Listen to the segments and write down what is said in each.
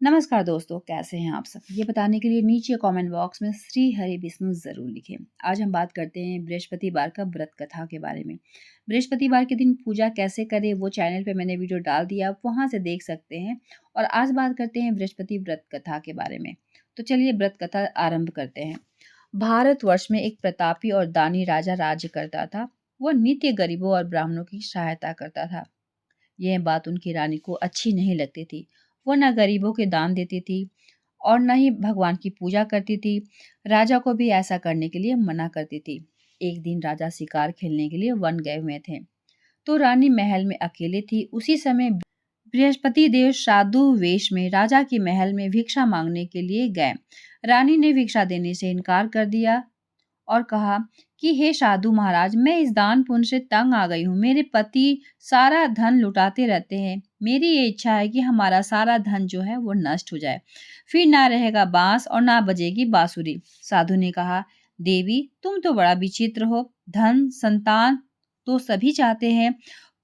नमस्कार दोस्तों, कैसे हैं आप सब? ये बताने के लिए नीचे कमेंट बॉक्स में श्री हरि विष्णु जरूर लिखें। आज हम बात करते हैं बृहस्पतिवार का व्रत कथा के बारे में। बृहस्पतिवार के दिन पूजा कैसे करें वो चैनल पे मैंने वीडियो डाल दिया, आप वहां से देख सकते हैं। और आज बात करते हैं बृहस्पति व्रत कथा के बारे में। तो चलिए व्रत कथा आरंभ करते हैं। भारतवर्ष में एक प्रतापी और दानी राजा राज्य करता था। वह नित्य गरीबों और ब्राह्मणों की सहायता करता था। यह बात उनकी रानी को अच्छी नहीं लगती थी। वो न गरीबों के दान देती थी और न ही भगवान की पूजा करती थी। राजा को भी ऐसा करने के लिए मना करती थी। एक दिन राजा शिकार खेलने के लिए वन गए हुए थे, तो रानी महल में अकेले थी। उसी समय बृहस्पति देव साधु वेश में राजा की महल में भिक्षा मांगने के लिए गए। रानी ने भिक्षा देने से इनकार कर दिया और कहा कि हे साधु महाराज, मैं इस दान पुण्य से तंग आ गई हूँ। मेरे पति सारा धन लुटाते रहते हैं। मेरी ये इच्छा है कि हमारा सारा धन जो है वो नष्ट हो जाए, फिर ना रहेगा बांस और ना बजेगी बांसुरी। साधु ने कहा, देवी तुम तो बड़ा विचित्र हो। धन संतान तो सभी चाहते हैं,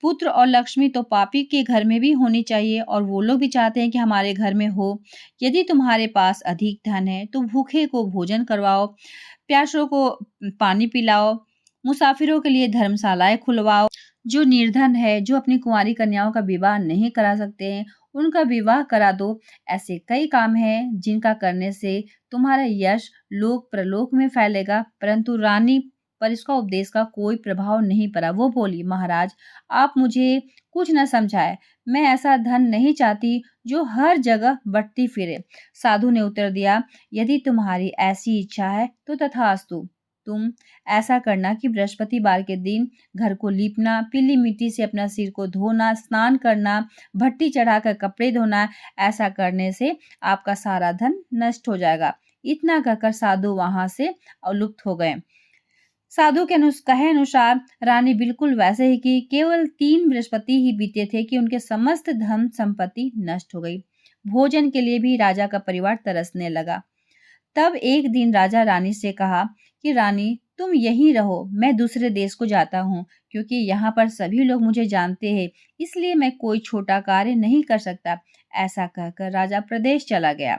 पुत्र और लक्ष्मी तो पापी के घर में भी होनी चाहिए और वो लोग भी चाहते हैं कि हमारे घर में हो। यदि तुम्हारे पास अधिक धन है तो भूखे को भोजन करवाओ, प्यासों को पानी पिलाओ, मुसाफिरों के लिए धर्मशालाएं खुलवाओ। जो निर्धन है, जो अपनी कुंवारी कन्याओं का विवाह नहीं करा सकते हैं, उनका विवाह करा दो। ऐसे कई काम हैं जिनका करने से तुम्हारा यश लोक प्रलोक में फैलेगा। परंतु रानी पर इसका उपदेश का कोई प्रभाव नहीं पड़ा। वो बोली, महाराज आप मुझे कुछ न समझाए। मैं ऐसा धन नहीं चाहती जो हर जगह बंटती फिरे। साधु ने उत्तर दिया, यदि तुम्हारी ऐसी इच्छा है तो तथास्तु। तुम ऐसा करना कि बृहस्पतिवार के दिन घर को लीपना, पीली मिट्टी से अपना सिर को धोना, स्नान करना, भट्टी चढ़ाकर कपड़े धोना। ऐसा करने से आपका सारा धन नष्ट हो जाएगा। इतना कहकर साधु वहां से अवलुप्त हो गए। साधु के कहे अनुसार रानी बिल्कुल वैसे ही की। केवल 3 बृहस्पति ही बीते थे कि उनके समस्त धन संपत्ति नष्ट हो गई। भोजन के लिए भी राजा का परिवार तरसने लगा। तब एक दिन राजा रानी से कहा कि रानी तुम यहीं रहो, मैं दूसरे देश को जाता हूँ, क्योंकि यहाँ पर सभी लोग मुझे जानते हैं, इसलिए मैं कोई छोटा कार्य नहीं कर सकता। ऐसा कहकर राजा प्रदेश चला गया।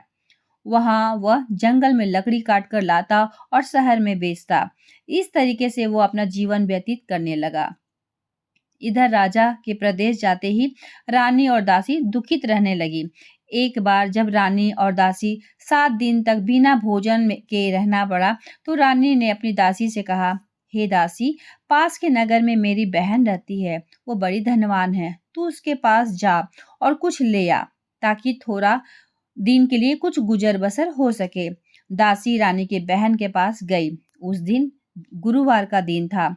वहां वह जंगल में लकड़ी काट कर लाता और शहर में बेचता। इस तरीके से वो अपना जीवन व्यतीत करने लगा। इधर राजा के प्रदेश जाते ही रानी और दासी दुखित रहने लगी। एक बार जब रानी और दासी 7 दिन तक बिना भोजन के रहना पड़ा, तो रानी ने अपनी दासी से कहा, हे दासी, पास के नगर में मेरी बहन रहती है। वो बड़ी धनवान है। तू उसके पास जा और कुछ ले आ, ताकि थोड़ा दिन के लिए कुछ गुजर बसर हो सके। दासी रानी के बहन के पास गई। उस दिन गुरुवार का दिन था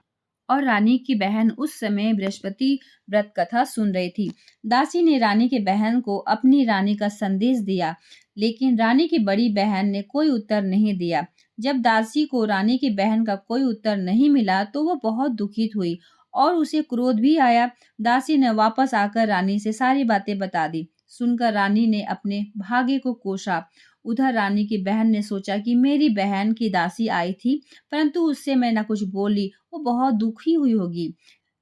और रानी की बहन उस समय बृहस्पति व्रत कथा सुन रही थी। दासी ने रानी के बहन को अपनी रानी का संदेश दिया, लेकिन रानी की बड़ी बहन ने कोई उत्तर नहीं दिया। जब दासी को रानी की बहन का कोई उत्तर नहीं मिला तो वो बहुत दुखित हुई और उसे क्रोध भी आया। दासी ने वापस आकर रानी से सारी बातें बता दी। सुनकर रानी ने अपने भाग्य को कोसा। उधर रानी की बहन ने सोचा कि मेरी बहन की दासी आई थी, परंतु उससे मैं न कुछ बोली, वो बहुत दुखी हुई होगी।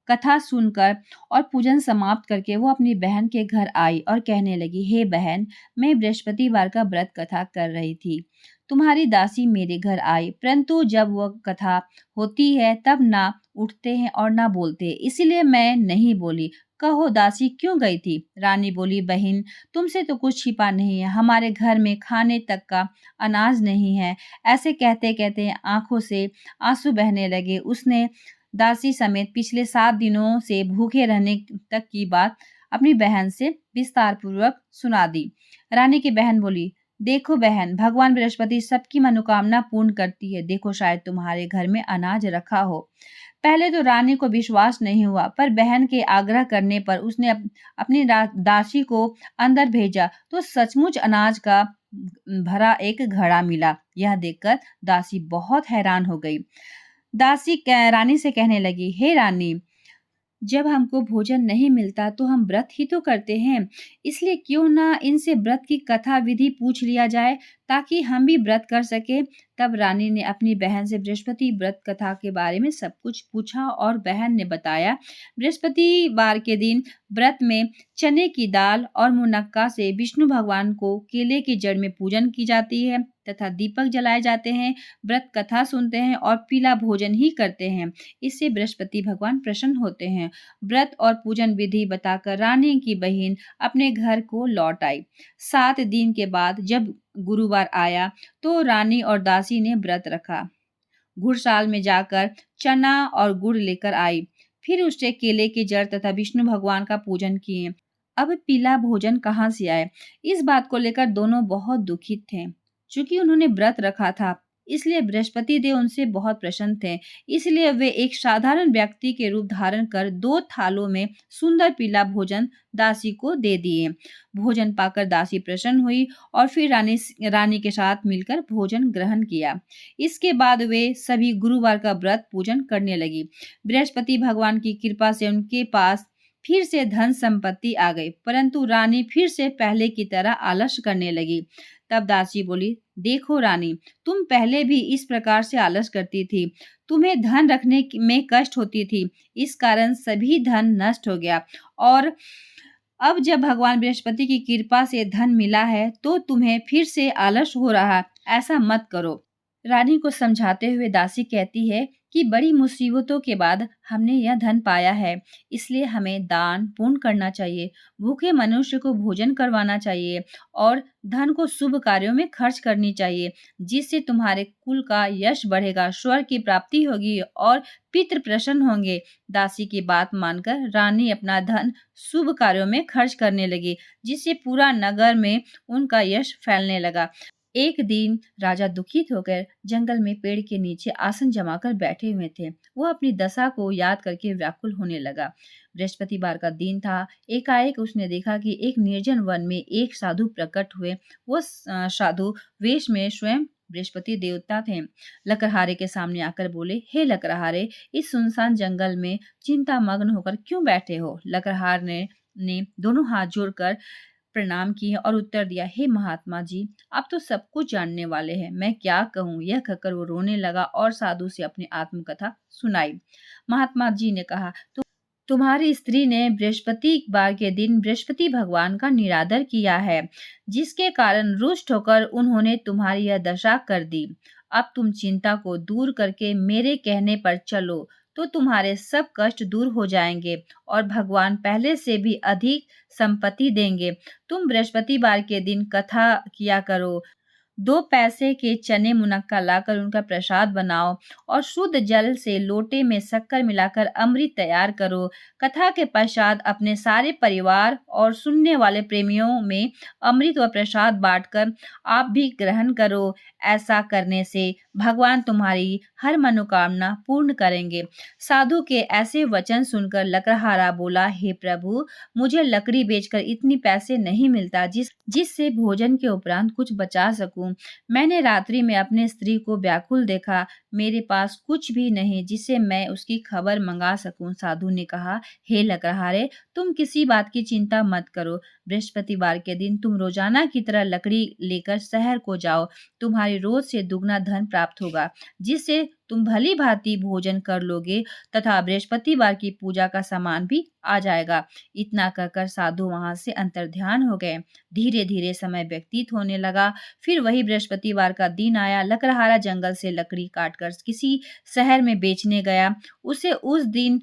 कथा सुनकर और पूजन समाप्त करके वो अपनी बहन के घर आई और कहने लगी, हे बहन, मैं बृहस्पतिवार का व्रत कथा कर रही थी। तुम्हारी दासी मेरे घर आई, परंतु जब वह कथा होती है तब ना उठते हैं और ना बोलते, इसलिए मैं नहीं बोली। कहो दासी क्यों गई थी? रानी बोली, बहन तुमसे तो कुछ छिपा नहीं है, हमारे घर में खाने तक का अनाज नहीं है। ऐसे कहते कहते आंखों से आंसू बहने लगे। उसने दासी समेत पिछले 7 दिनों से भूखे रहने तक की बात अपनी बहन से विस्तार पूर्वक सुना दी। रानी की बहन बोली, देखो बहन, भगवान बृहस्पति सबकी मनोकामना पूर्ण करती है। देखो शायद तुम्हारे घर में अनाज रखा हो। पहले तो रानी को विश्वास नहीं हुआ, पर बहन के आग्रह करने पर उसने अपनी दासी को अंदर भेजा तो सचमुच अनाज का भरा एक घड़ा मिला। यह देखकर दासी बहुत हैरान हो गई। दासी रानी से कहने लगी, हे रानी, जब हमको भोजन नहीं मिलता तो हम व्रत ही तो करते हैं, इसलिए क्यों ना इनसे व्रत की कथा विधि पूछ लिया जाए ताकि हम भी व्रत कर सकें। तब रानी ने अपनी बहन से बृहस्पति व्रत कथा के बारे में सब कुछ पूछा और बहन ने बताया। बृहस्पतिवार के दिन व्रत में चने की दाल और मुनक्का से विष्णु भगवान को केले की जड़ में पूजन की जाती है तथा दीपक जलाए जाते हैं, व्रत कथा सुनते हैं और पीला भोजन ही करते हैं। इससे बृहस्पति भगवान प्रसन्न होते हैं। व्रत और पूजन विधि बताकर रानी की बहन अपने घर को लौट आई। 7 दिन के बाद जब गुरुवार आया तो रानी और दासी ने व्रत रखा। घुड़साल में जाकर चना और गुड़ लेकर आई। फिर उससे केले की जड़ तथा विष्णु भगवान का पूजन किए। अब पीला भोजन कहाँ से आए? इस बात को लेकर दोनों बहुत दुखित थे। चूंकि उन्होंने व्रत रखा था, इसलिए बृहस्पति देव उनसे बहुत प्रसन्न थे। इसलिए वे एक साधारण व्यक्ति के रूप धारण कर 2 थालों में सुंदर पीला भोजन दासी को दे दिए। भोजन पाकर दासी प्रसन्न हुई और फिर रानी के साथ मिलकर भोजन ग्रहण किया। इसके बाद वे सभी गुरुवार का व्रत पूजन करने लगी। बृहस्पति भगवान की कृपा से उनके पास फिर से धन संपत्ति आ गई, परंतु रानी फिर से पहले की तरह आलस करने लगी। तब दासी बोली, देखो रानी, तुम पहले भी इस प्रकार से आलस करती थी। तुम्हें धन रखने में कष्ट होती थी, इस कारण सभी धन नष्ट हो गया और अब जब भगवान बृहस्पति की कृपा से धन मिला है तो तुम्हें फिर से आलस हो रहा। ऐसा मत करो। रानी को समझाते हुए दासी कहती है कि बड़ी मुसीबतों के बाद हमने यह धन पाया है, इसलिए हमें दान पुण्य करना चाहिए, भूखे मनुष्य को भोजन करवाना चाहिए और धन को शुभ कार्यों में खर्च करनी चाहिए, जिससे तुम्हारे कुल का यश बढ़ेगा, स्वर्ग की प्राप्ति होगी और पितृ प्रसन्न होंगे। दासी की बात मानकर रानी अपना धन शुभ कार्यों में खर्च करने लगी, जिससे पूरा नगर में उनका यश फैलने लगा। एक दिन राजा दुखित होकर जंगल में पेड़ के नीचे आसन जमाकर बैठे हुए थे। वो अपनी दशा को याद करके व्याकुल होने लगा। बृहस्पतिवार का दिन था। एकाएक उसने देखा कि एक निर्जन वन में एक साधु प्रकट हुए। वो साधु वेश में स्वयं बृहस्पति देवता थे। लकड़हारे के सामने आकर बोले, हे लकड़हारे, इस सुनसान जंगल में चिंता मग्न होकर क्यों बैठे हो? लकड़हार ने दोनों हाथ जोड़कर प्रणाम किए और उत्तर दिया, हे महात्मा जी, आप तो सब कुछ जानने वाले हैं, मैं क्या कहूँ? यह कहकर वो रोने लगा और साधु से अपनी आत्मकथा सुनाई। महात्मा जी ने कहा, तुम्हारी स्त्री ने बृहस्पतिवार के दिन बृहस्पति भगवान का निरादर किया है, जिसके कारण रुष्ट होकर उन्होंने तुम्हारी यह दशा कर दी। अब तुम चिंता को दूर करके मेरे कहने पर चलो तो तुम्हारे सब कष्ट दूर हो जाएंगे और भगवान पहले से भी अधिक संपत्ति देंगे। तुम बृहस्पतिवार के दिन कथा किया करो। 2 पैसे के चने मुनक्का लाकर उनका प्रसाद बनाओ और शुद्ध जल से लोटे में शक्कर मिलाकर अमृत तैयार करो। कथा के पश्चात अपने सारे परिवार और सुनने वाले प्रेमियों में अमृत व प्रसाद बांटकर आप भी ग्रहण करो। ऐसा करने से भगवान तुम्हारी हर मनोकामना पूर्ण करेंगे। साधु के ऐसे वचन सुनकर लकड़हारा बोला, हे प्रभु, मुझे लकड़ी बेचकर इतनी पैसे नहीं मिलता जिससे भोजन के उपरांत कुछ बचा सकूं। मैंने रात्रि में अपने स्त्री को व्याकुल देखा, मेरे पास कुछ भी नहीं जिससे मैं उसकी खबर मंगा सकूं। साधु ने कहा, हे लकड़हारे, तुम किसी बात की चिंता मत करो। बृहस्पतिवार के दिन तुम रोजाना की तरह लकड़ी लेकर शहर को जाओ। तुम्हारी रोज से दुगना धन प्राप्त होगा, जिससे तुम भली भांति भोजन कर लोगे तथा बृहस्पतिवार की पूजा का सामान भी आ जाएगा। इतना कहकर साधु वहां से अंतर्ध्यान हो गए। धीरे धीरे समय व्यतीत होने लगा। फिर वही बृहस्पतिवार का दिन आया। लकड़हारा जंगल से लकड़ी काटकर किसी शहर में बेचने गया। उसे उस दिन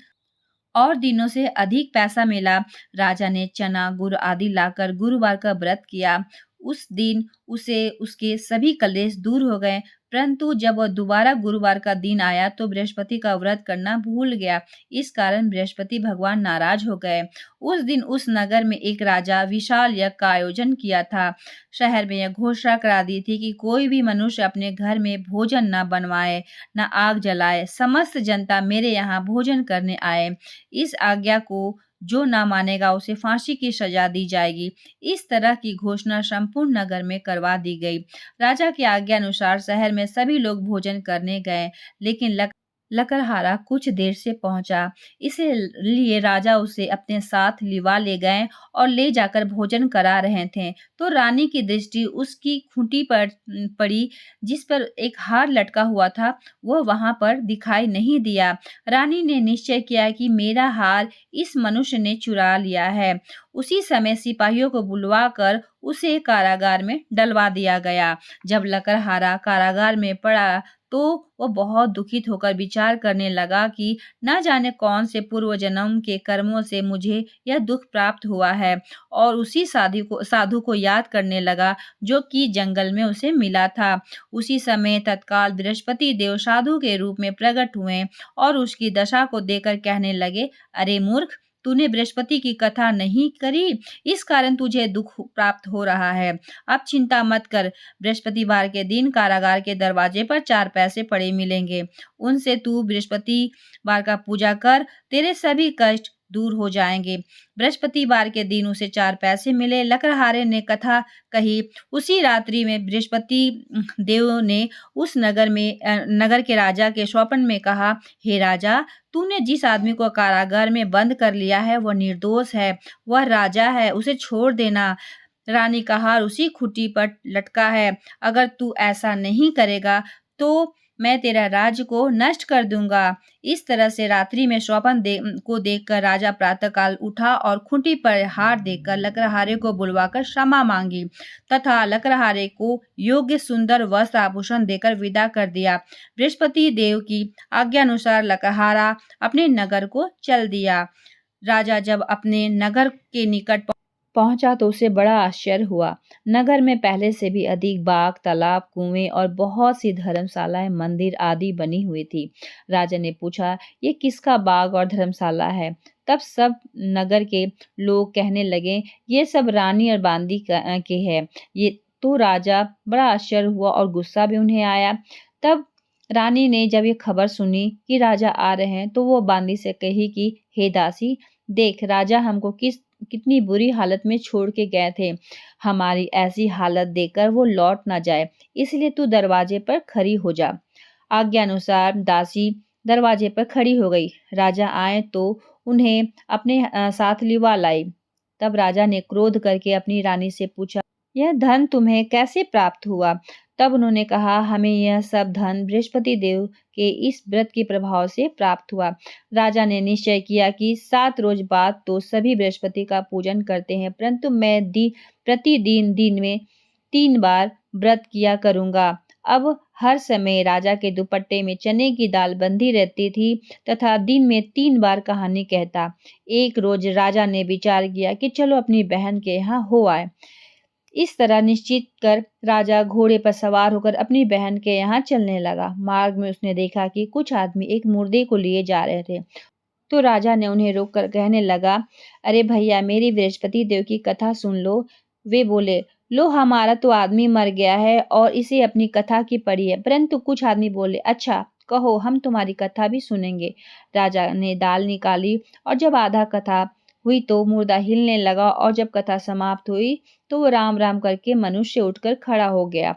और दिनों से अधिक पैसा मिला। राजा ने चना गुड़ आदि लाकर गुरुवार का व्रत किया। उस दिन उसे उसके सभी कलेश दूर हो गए। परंतु जब वह दोबारा गुरुवार का दिन आया तो बृहस्पति का व्रत करना भूल गया। इस कारण बृहस्पति भगवान नाराज हो गए। उस दिन उस नगर में एक राजा विशाल यज्ञ का आयोजन किया था। शहर में यह घोषणा करा दी थी कि कोई भी मनुष्य अपने घर में भोजन न बनवाए, न आग जलाए। समस्त जनता मेरे यहाँ भोजन करने आए। इस आज्ञा को जो न मानेगा उसे फांसी की सजा दी जाएगी। इस तरह की घोषणा संपूर्ण नगर में करवा दी गई। राजा की आज्ञा अनुसार शहर में सभी लोग भोजन करने गए, लेकिन लकड़हारा कुछ देर से पहुंचा, इसलिए राजा उसे अपने साथ लिवा ले गए और ले जाकर भोजन करा रहे थे तो रानी की दृष्टि उसकी खूंटी पर पड़ी, जिस पर एक हार लटका हुआ था। वह वहां पर दिखाई नहीं दिया। रानी ने निश्चय किया कि मेरा हार इस मनुष्य ने चुरा लिया है। उसी समय सिपाहियों को बुलवाकर उसे कारागार में डलवा दिया गया। जब लकड़हारा कारागार में पड़ा तो वह बहुत दुखित होकर विचार करने लगा कि न जाने कौन से पूर्व जन्म के कर्मों से मुझे यह दुख प्राप्त हुआ है, और उसी साधु को याद करने लगा जो कि जंगल में उसे मिला था। उसी समय तत्काल बृहस्पति देव साधु के रूप में प्रकट हुए और उसकी दशा को देखकर कहने लगे, अरे मूर्ख, तूने बृहस्पति की कथा नहीं करी, इस कारण तुझे दुख प्राप्त हो रहा है। अब चिंता मत कर, बृहस्पतिवार के दिन कारागार के दरवाजे पर 4 पैसे पड़े मिलेंगे, उनसे तू बृहस्पतिवार का पूजा कर, तेरे सभी कष्ट दूर हो जाएंगे। बृहस्पतिवार के दिन उसे 4 पैसे मिले। लकड़हारे ने कथा कही। उसी रात्रि में बृहस्पति देव ने उस नगर के राजा के स्वप्न में कहा, हे राजा, तूने जिस आदमी को कारागार में बंद कर लिया है वह निर्दोष है, वह राजा है, उसे छोड़ देना। रानी का हार उसी खूंटी पर लटका है। अगर तू ऐसा नहीं करेगा तो मैं तेरा राज्य को नष्ट कर दूंगा। इस तरह से रात्रि में स्वप्न को देखकर राजा प्रातःकाल उठा और खूंटी पर हार देखकर लकड़हारे को बुलवाकर क्षमा मांगी तथा लकड़हारे को योग्य सुंदर वस्त्र आभूषण देकर विदा कर दिया। बृहस्पति देव की आज्ञानुसार लकड़हारा अपने नगर को चल दिया। राजा जब अपने नगर के निकट पहुंचा तो उसे बड़ा आश्चर्य हुआ। नगर में पहले से भी अधिक बाग, तालाब, कुएं और बहुत सी धर्मशालाएं, मंदिर आदि बनी हुई थी। राजा ने पूछा, ये किसका बाग और धर्मशाला है? तब सब नगर के लोग कहने लगे, ये सब रानी और बांदी के हैं। ये तो राजा बड़ा आश्चर्य हुआ और गुस्सा भी उन्हें आया। तब रानी ने जब ये खबर सुनी कि राजा आ रहे हैं तो वो बांदी से कही कि हे दासी, देख, राजा हमको कितनी बुरी हालत में छोड़ के गए थे। हमारी ऐसी हालत देखकर वो लौट ना जाए, इसलिए तू दरवाजे पर खड़ी हो जा। आज्ञा अनुसार दासी दरवाजे पर खड़ी हो गई। राजा आए तो उन्हें अपने साथ लिवा लाई। तब राजा ने क्रोध करके अपनी रानी से पूछा, यह धन तुम्हें कैसे प्राप्त हुआ? तब उन्होंने कहा, हमें यह सब धन बृहस्पति देव के इस व्रत के प्रभाव से प्राप्त हुआ। राजा ने निश्चय किया कि 7 रोज बाद तो सभी बृहस्पति का पूजन करते हैं, परंतु मैं प्रतिदिन दिन में 3 बार व्रत किया करूंगा। अब हर समय राजा के दुपट्टे में चने की दाल बंधी रहती थी तथा दिन में 3 बार कहानी कहता। एक रोज राजा ने विचार किया कि चलो अपनी बहन के यहाँ हो आए। इस तरह निश्चित कर राजा घोड़े पर सवार होकर अपनी बहन के यहाँ चलने लगा। मार्ग में उसने देखा कि कुछ आदमी एक मुर्दे को लिए जा रहे थे, तो राजा ने उन्हें रोककर कहने लगा, अरे भैया, मेरी बृहस्पति देव की कथा सुन लो। वे बोले, लो, हमारा तो आदमी मर गया है और इसे अपनी कथा की पड़ी है। परंतु कुछ आदमी बोले, अच्छा कहो, हम तुम्हारी कथा भी सुनेंगे। राजा ने दाल निकाली और जब आधा कथा हुई तो मुर्दा हिलने लगा, और जब कथा समाप्त हुई तो वो राम राम करके मनुष्य उठकर खड़ा हो गया।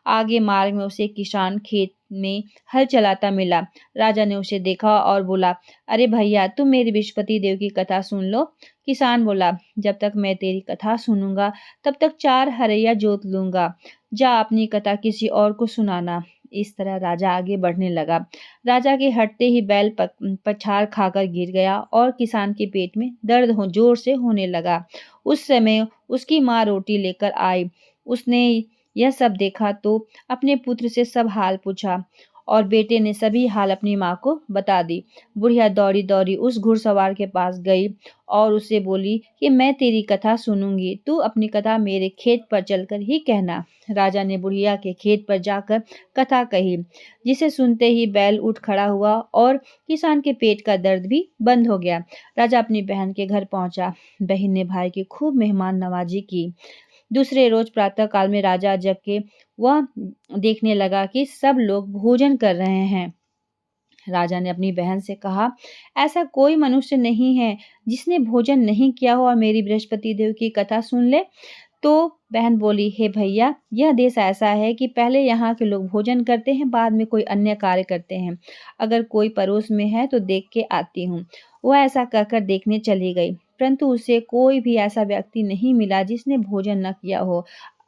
आगे मार्ग में उसे किसान खेत में हल चलाता मिला। राजा ने उसे देखा और बोला, अरे भैया, तुम मेरी बृहस्पति देव की कथा सुन लो। किसान बोला, जब तक मैं तेरी कथा सुनूंगा तब तक 4 हरैया जोत लूंगा। जा अपनी कथा किसी और को सुनाना। इस तरह राजा आगे बढ़ने लगा। राजा के हटते ही बैल पछाड़ खाकर गिर गया और किसान के पेट में दर्द जोर से होने लगा। उस समय उसकी माँ रोटी लेकर आई। उसने यह सब देखा तो अपने पुत्र से सब हाल पूछा और बेटे ने सभी हाल अपनी माँ को बता दी। बुढ़िया दौड़ी दौड़ी उस घुड़सवार के पास गई और उसे बोली कि मैं तेरी कथा सुनूंगी, तू अपनी कथा मेरे खेत पर चलकर ही कहना। राजा ने बुढ़िया के खेत पर जाकर कथा कही, जिसे सुनते ही बैल उठ खड़ा हुआ और किसान के पेट का दर्द भी बंद हो गया। राजा अपनी बहन के घर पहुंचा। बहन ने भाई की खूब मेहमान नवाजी की। दूसरे रोज प्रातः काल में राजा जग के वह देखने लगा कि सब लोग भोजन कर रहे हैं। राजा ने अपनी बहन से कहा, ऐसा कोई मनुष्य नहीं है जिसने भोजन नहीं किया हो और मेरी बृहस्पति देव की कथा सुन ले। तो बहन बोली, हे भैया, यह देश ऐसा है कि पहले यहाँ के लोग भोजन करते हैं, बाद में कोई अन्य कार्य करते हैं। अगर कोई पड़ोस में है तो देख के आती हूँ। वह ऐसा कहकर देखने चली गई, परंतु उसे कोई भी ऐसा व्यक्ति नहीं मिला जिसने भोजन न किया हो।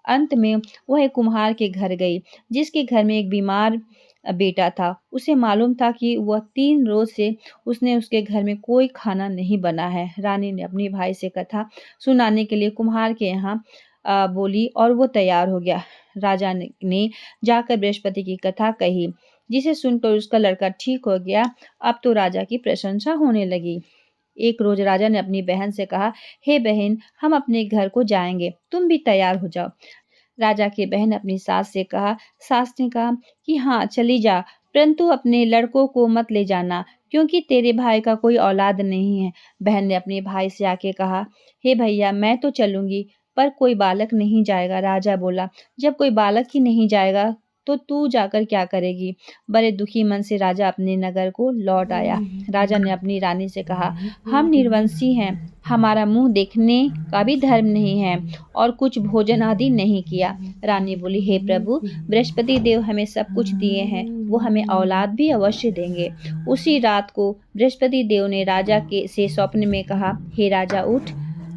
अंत में वह एक कुम्हार के घर गई, जिसके घर में एक बीमार बेटा था। उसे मालूम था कि वह 3 रोज से उसने उसके घर में कोई खाना नहीं बना है। रानी ने अपने भाई से कथा सुनाने के लिए कुम्हार के यहाँ बोली और वो तैयार हो गया। राजा ने जाकर बृहस्पति की कथा कही, जिसे सुनकर उसका लड़का ठीक हो गया। अब तो राजा की प्रशंसा होने लगी। एक रोज राजा ने अपनी बहन से कहा, हे बहन, हम अपने घर को जाएंगे, तुम भी तैयार हो जाओ। राजा की बहन अपनी सास से कहा। सास ने कहा कि हाँ, चली जा, परंतु अपने लड़कों को मत ले जाना, क्योंकि तेरे भाई का कोई औलाद नहीं है। बहन ने अपने भाई से आके कहा, हे भैया, मैं तो चलूंगी, पर कोई बालक नहीं जाएगा। राजा बोला, जब कोई बालक ही नहीं जाएगा तो तू जाकर क्या करेगी? बड़े दुखी मन से राजा अपने नगर को लौट आया। राजा ने अपनी रानी से कहा, हम निर्वंशी हैं, हमारा मुंह देखने का भी धर्म नहीं है और कुछ भोजन आदि नहीं किया। रानी बोली, हे प्रभु, बृहस्पति देव हमें सब कुछ दिए हैं, वो हमें औलाद भी अवश्य देंगे। उसी रात को बृहस्पति देव ने राजा के से स्वप्न में कहा, हे राजा, उठ,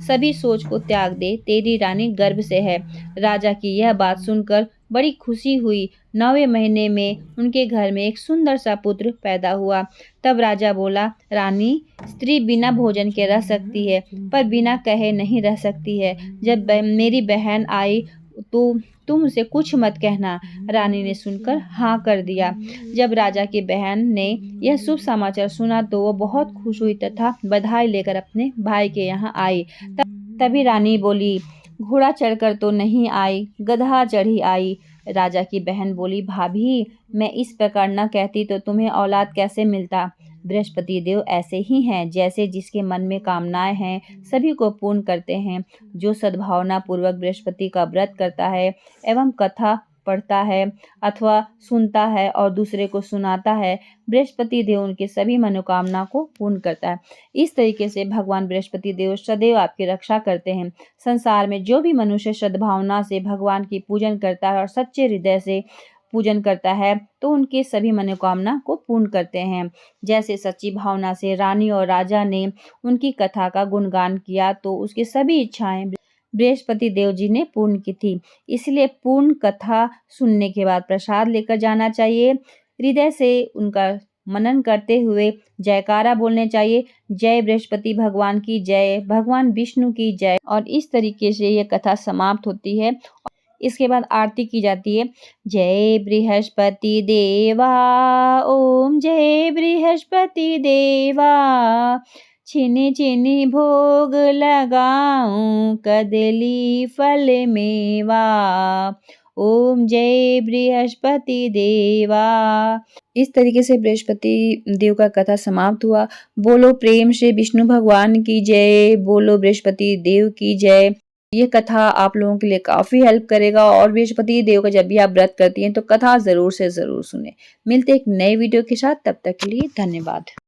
सभी सोच को त्याग दे, तेरी रानी गर्भ से है। राजा की यह बात सुनकर बड़ी खुशी हुई। 9वें महीने में उनके घर में एक सुंदर सा पुत्र पैदा हुआ। तब राजा बोला, रानी, स्त्री बिना भोजन के रह सकती है, पर बिना कहे नहीं रह सकती है। जब मेरी बहन आई तो तुम उसे कुछ मत कहना। रानी ने सुनकर हाँ कर दिया। जब राजा की बहन ने यह शुभ समाचार सुना तो वो बहुत खुश हुई तथा बधाई लेकर अपने भाई के यहाँ आई। तभी रानी बोली, घोड़ा चढ़कर तो नहीं आई, गधा चढ़ी आई। राजा की बहन बोली, भाभी, मैं इस प्रकार न कहती तो तुम्हें औलाद कैसे मिलता? बृहस्पति देव ऐसे ही हैं, जैसे जिसके मन में कामनाएं हैं सभी को पूर्ण करते हैं। जो सद्भावना पूर्वक बृहस्पति का व्रत करता है एवं कथा पढ़ता है अथवा सुनता है और दूसरे को सुनाता है, बृहस्पति देव उनके सभी मनोकामना को पूर्ण करता है। इस तरीके से भगवान बृहस्पति देव सदैव आपकी रक्षा करते हैं। संसार में जो भी मनुष्य सद्भावना से भगवान की पूजन करता है और सच्चे हृदय से पूजन करता है तो उनके सभी मनोकामना को पूर्ण करते हैं। जैसे सच्ची भावना से रानी और राजा ने उनकी कथा का गुणगान किया तो उसकी सभी इच्छाएं बृहस्पति देव जी ने पूर्ण की थी। इसलिए पूर्ण कथा सुनने के बाद प्रसाद लेकर जाना चाहिए। हृदय से उनका मनन करते हुए जयकारा बोलने चाहिए, जय बृहस्पति भगवान की जय, भगवान विष्णु की जय। और इस तरीके से ये कथा समाप्त होती है। इसके बाद आरती की जाती है। जय बृहस्पति देवा, ओम जय बृहस्पति देवा, छिनी छिनी भोग लगाऊं, कदली फल मेवा, ओम जय बृहस्पति देवा। इस तरीके से बृहस्पति देव का कथा समाप्त हुआ। बोलो प्रेम से विष्णु भगवान की जय, बोलो बृहस्पति देव की जय। ये कथा आप लोगों के लिए काफी हेल्प करेगा और बृहस्पति देव का जब भी आप व्रत करती हैं तो कथा जरूर से जरूर सुने। मिलते एक नए वीडियो के साथ, तब तक के लिए धन्यवाद।